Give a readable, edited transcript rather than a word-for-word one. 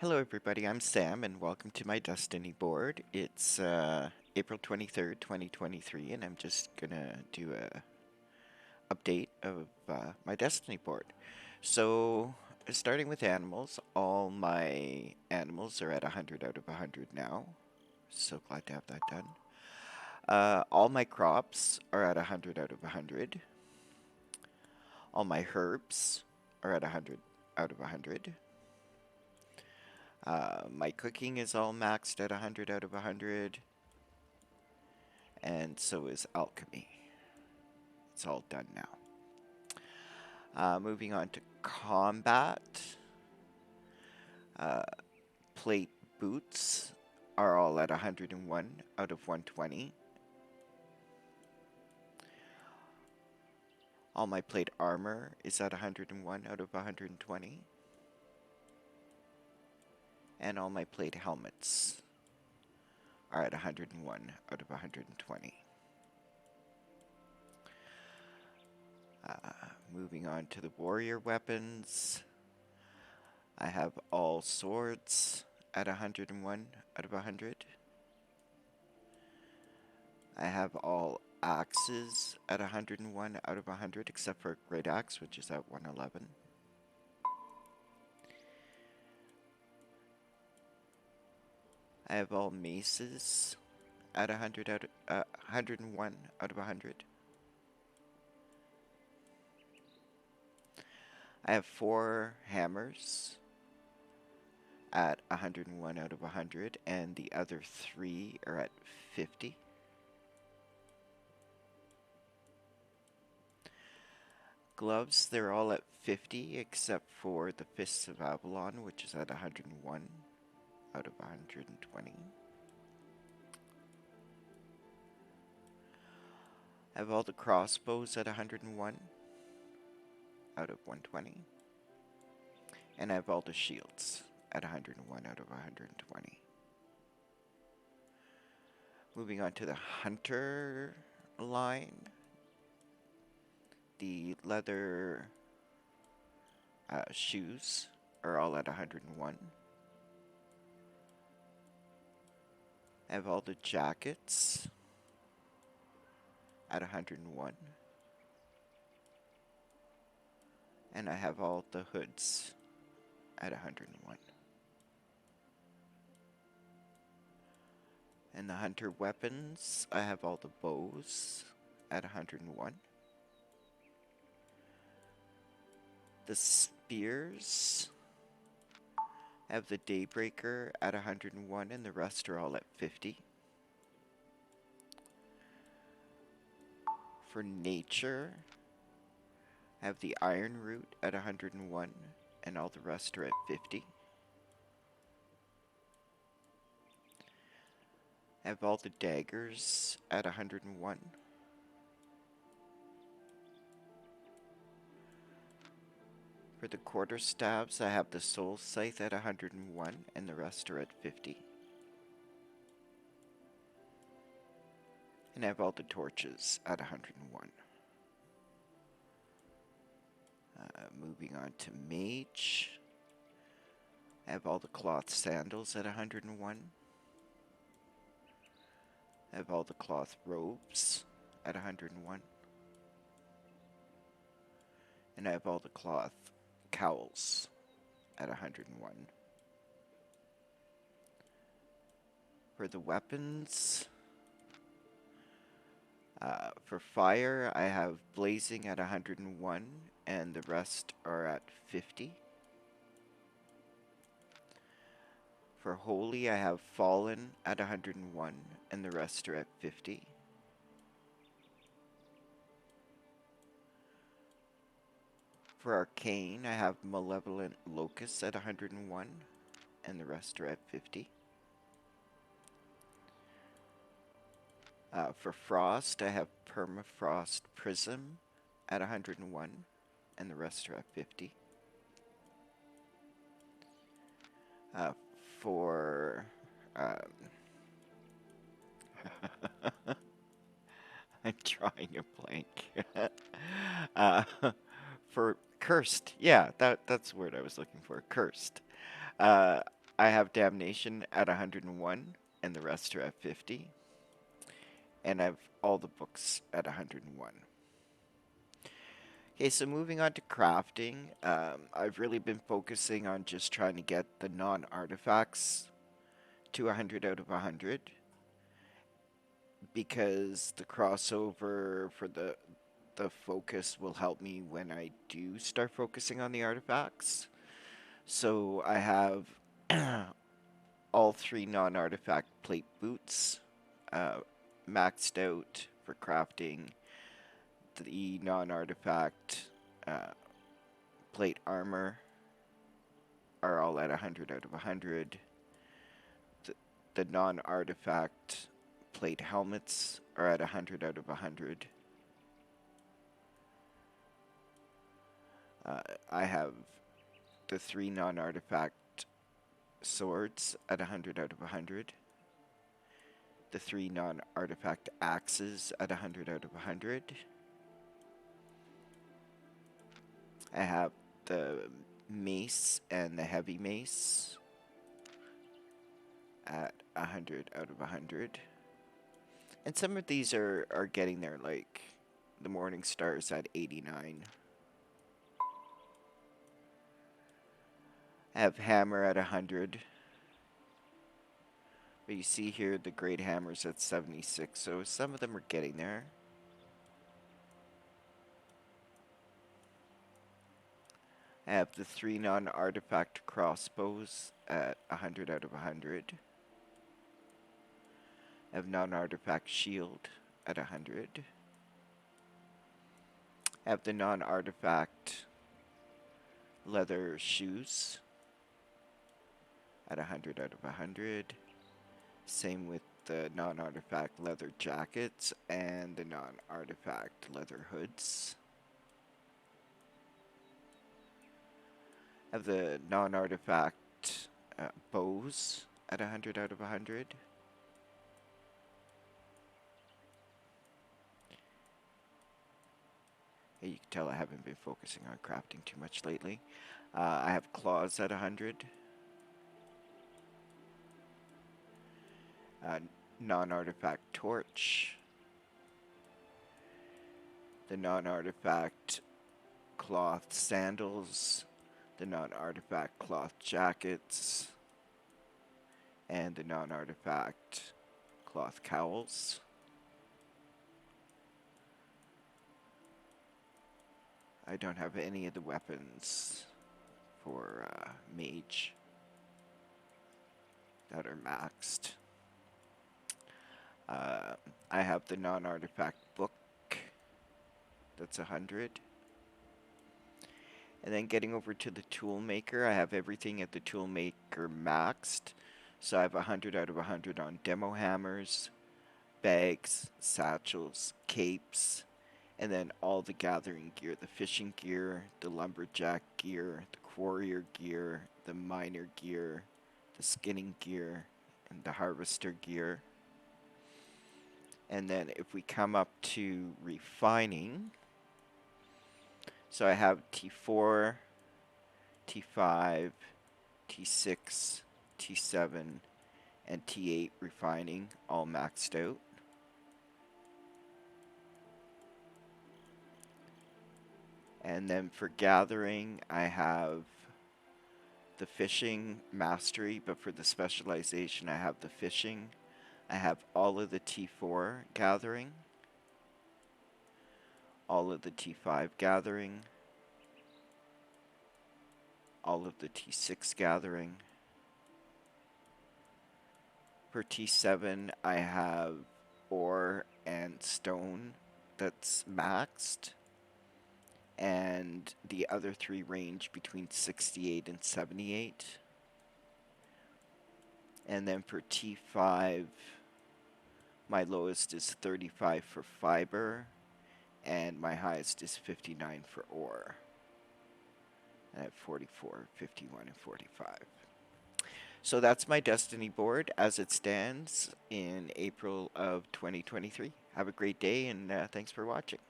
Hello, everybody. I'm Sam, and welcome to my Destiny board. It's April 23rd, 2023, and I'm just gonna do a update of my Destiny board. So, starting with animals, all my animals are at 100 out of 100 now. So glad to have that done. All my crops are at 100 out of 100. All my herbs are at 100 out of 100. My cooking is all maxed at 100 out of 100, and so is alchemy. It's all done now. Moving on to combat. Uh, plate boots are all at 101 out of 120. All my plate armor is at 101 out of 120. And all my plate helmets are at 101 out of 120. Moving on to the warrior weapons. I have all swords at 101 out of 100. I have all axes at 101 out of 100, except for great axe, which is at 111. I have all maces at 101 out of 100. I have 4 hammers at 101 out of 100, and the other 3 are at 50. Gloves, they're all at 50, except for the Fists of Avalon, which is at 101 out of 120. I have all the crossbows at 101 out of 120. And I have all the shields at 101 out of 120. Moving on to the hunter line. The leather shoes are all at 101. I have all the jackets at 101. And I have all the hoods at 101. And the hunter weapons, I have all the bows at 101. The spears, I have the Daybreaker at 101, and the rest are all at 50. For nature, I have the Iron Root at 101, and all the rest are at 50. I have all the daggers at 101. For the quarterstaves, I have the Soul Scythe at 101, and the rest are at 50. And I have all the torches at 101. Moving on to Mage. I have all the cloth sandals at 101. I have all the cloth robes at 101. And I have all the cloth cowls at 101. For the weapons, for fire, I have blazing at 101, and the rest are at 50. For holy, I have fallen at 101, and the rest are at 50. For arcane, I have malevolent locust at 101, and the rest are at 50. For frost, I have permafrost prism at 101, and the rest are at 50. For I'm drawing a blank. uh, for cursed, yeah, that's the word I was looking for. Cursed. I have Damnation at 101, and the rest are at 50. And I have all the books at 101. Okay, so moving on to crafting, I've really been focusing on just trying to get the non-artifacts to 100 out of 100, because the crossover for the focus will help me when I do start focusing on the artifacts. So I have all 3 non-artifact plate boots maxed out for crafting. The non-artifact plate armor are all at 100 out of 100. The non-artifact plate helmets are at 100 out of 100. I have the 3 non-artifact swords at 100 out of 100. The 3 non-artifact axes at 100 out of 100. I have the mace and the heavy mace at 100 out of 100. And some of these are getting there, like the Morning Stars at 89. I have hammer at 100. But you see here the great hammer's at 76, so some of them are getting there. I have the 3 non-artifact crossbows at 100 out of 100. I have non-artifact shield at 100. I have the non-artifact leather shoes at 100 out of 100. Same with the non-artifact leather jackets and the non-artifact leather hoods. I have the non-artifact bows at 100 out of 100. You can tell I haven't been focusing on crafting too much lately. I have claws at 100. Non-artifact torch. The non-artifact cloth sandals. The non-artifact cloth jackets. And the non-artifact cloth cowls. I don't have any of the weapons for mage that are maxed. I have the non-artifact book that's 100. And then getting over to the tool maker, I have everything at the tool maker maxed. So I have 100 out of 100 on demo hammers, bags, satchels, capes, and then all the gathering gear, the fishing gear, the lumberjack gear, the quarrier gear, the miner gear, the skinning gear, and the harvester gear. And then if we come up to refining, so I have T4, T5, T6, T7, and T8 refining all maxed out. And then for gathering, I have the fishing mastery, but for the specialization, I have the fishing. I have all of the T4 gathering, all of the T5 gathering, all of the T6 gathering. For T7, I have ore and stone that's maxed, and the other 3 range between 68 and 78. And then for T5, my lowest is 35 for fiber, and my highest is 59 for ore. And I have 44, 51, and 45. So that's my Destiny board as it stands in April of 2023. Have a great day, and thanks for watching.